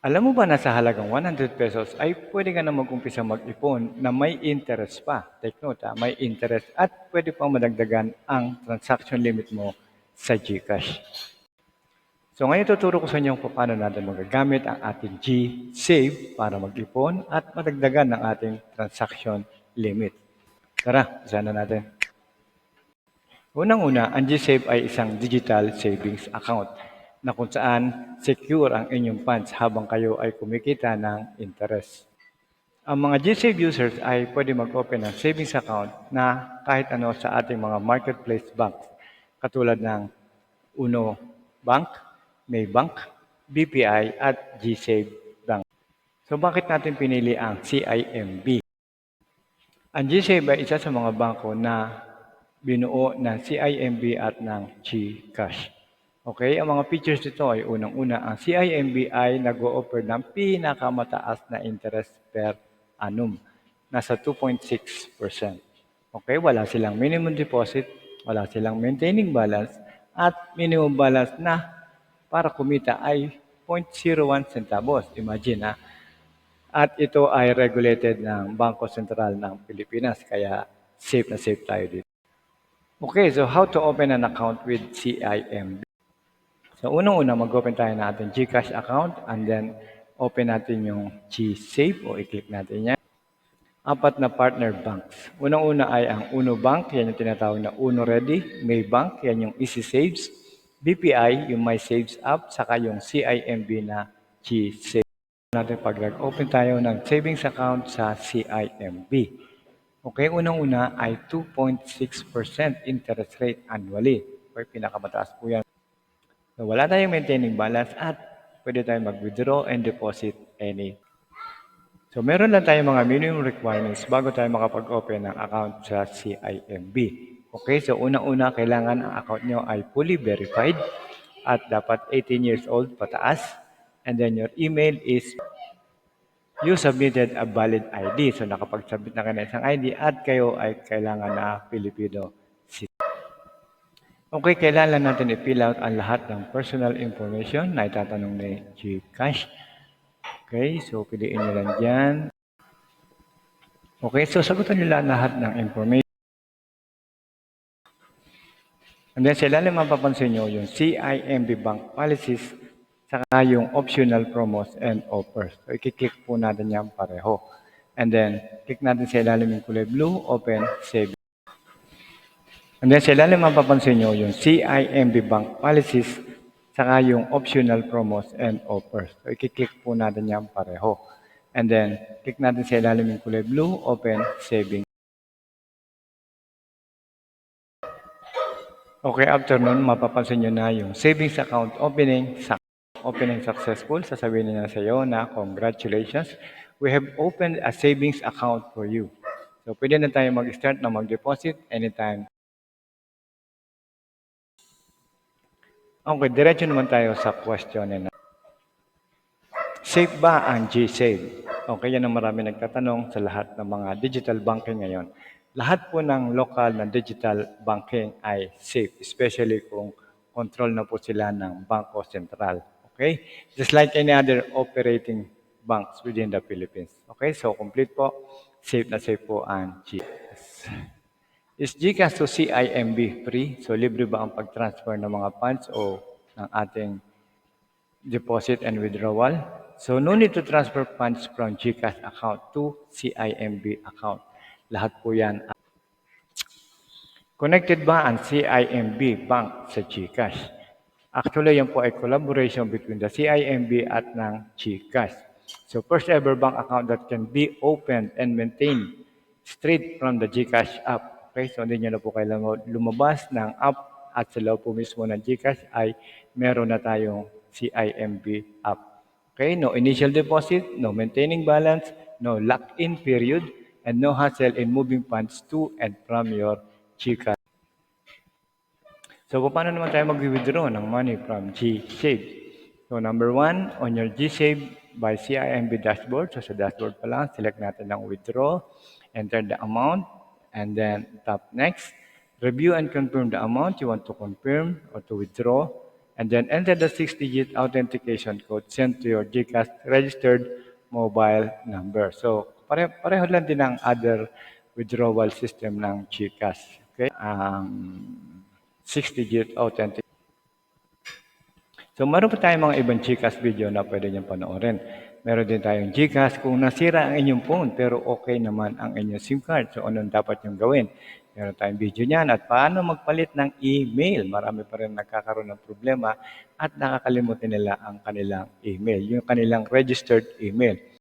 Alam mo ba na sa halagang 100 pesos ay pwede ka na mag-umpisa mag-ipon na may interest pa. Take note, may interest at pwede pang madagdagan ang transaction limit mo sa GCash. So ngayon tuturo ko sa inyo kung paano natin magagamit ang ating G-Save para mag-ipon at madagdagan ang ating transaction limit. Tara, usahan na natin. Unang-una, ang GSave ay isang digital savings account na kung saan secure ang inyong funds habang kayo ay kumikita ng interest. Ang mga GSave users ay pwede mag-open ng savings account na kahit ano sa ating mga marketplace banks katulad ng Uno Bank, Maybank, BPI at GSave Bank. So bakit natin pinili ang CIMB? Ang GSave ay isa sa mga bangko na binuo ng CIMB at ng GCash. Okay, ang mga features nito ay unang-una, ang CIMB ay nag-o-offer ng pinakamataas na interest per annum. Nasa 2.6%. Okay, wala silang minimum deposit, wala silang maintaining balance, at minimum balance na para kumita ay 0.01 centavos. Imagine ha. At ito ay regulated ng Bangko Sentral ng Pilipinas, kaya safe na safe tayo dito. Okay, so how to open an account with CIMB? So unang-una, mag-open tayo ng ating GCash account and then open natin yung G-Save o i-click natin yan. Apat na partner banks. Unang-una ay ang Uno Bank, yan yung tinatawag na Uno Ready. Maybank, yan yung Easy Saves. BPI, yung My Saves app, saka yung CIMB na G-Save. Natin pag nag-open tayo ng savings account sa CIMB. Okay, unang-una ay 2.6% interest rate annually. Okay, pinakamataas po yan. So, wala tayong maintaining balance at pwede tayong mag-withdraw and deposit any. So meron lang tayong mga minimum requirements bago tayo makapag-open ng account sa CIMB. Okay, so unang-una kailangan ang account nyo ay fully verified at dapat 18 years old pataas. And then your email is you submitted a valid ID. So nakapag-submit na kayo ng isang ID at kayo ay kailangan na Filipino citizen. Okay, kailangan natin i-fill out ang lahat ng personal information na itatanong ni GCash. Okay, so piliin nyo lang dyan. Okay, so sagutan nyo lang lahat ng information. And then sa ilalim mapapansin nyo yung CIMB Bank Policies saka yung optional promos and offers. So i-click po natin yan pareho. And then click natin sa ilalim yung kulay blue, open, save. And then sa ilalim mapapansin nyo yung CIMB Bank Policies saka yung optional promos and offers. So i-click po natin yan pareho. And then click natin sa ilalim yung kulay blue, open, saving. Okay, after nun, mapapansin nyo na yung savings account opening successful. Sasabihin nila sa iyo na congratulations, we have opened a savings account for you. So, pwede na tayo mag-start na mag-deposit anytime. Okay, diretso naman tayo sa question na. Safe ba ang G-Save? Okay, yan ang marami nagtatanong sa lahat ng mga digital banking ngayon. Lahat po ng local na digital banking ay safe, especially kung control na po sila ng Bangko Sentral. Okay? Just like any other operating banks within the Philippines. Okay? So, complete po. Safe na safe po ang GCash. Is GCash to CIMB free? So, libre ba ang pag-transfer ng mga funds o ng ating deposit and withdrawal? So, no need to transfer funds from GCash account to CIMB account. Lahat po yan. Connected ba ang CIMB Bank sa GCash? Actually, yan po ay collaboration between the CIMB at ng GCash. So, first ever bank account that can be opened and maintained straight from the GCash app. Okay, so hindi nyo na po kailangan lumabas ng app at sa loob po mismo ng GCash ay meron na tayong CIMB app. Okay, no initial deposit, no maintaining balance, no lock-in period, and no hassle in moving funds to and from your GCash. So, paano naman tayo mag-withdraw ng money from GSave? So, number one, on your GSave by CIMB dashboard. So, sa dashboard pa lang, select natin ang withdraw, enter the amount, and then tap next. Review and confirm the amount you want to confirm or to withdraw. And then enter the 6-digit authentication code sent to your GCash registered mobile number. So, pareho lang din ang other withdrawal system ng GCash. Okay? Ang 6-digit authentication. So, meron pa tayong mga ibang GCash video na pwede niyong panoorin. Meron din tayong GCash kung nasira ang inyong phone pero okay naman ang inyong SIM card. So, anong dapat niyong gawin? Meron tayong video niyan at paano magpalit ng email. Marami pa rin nagkakaroon ng problema at nakakalimutan nila ang kanilang email, yung kanilang registered email.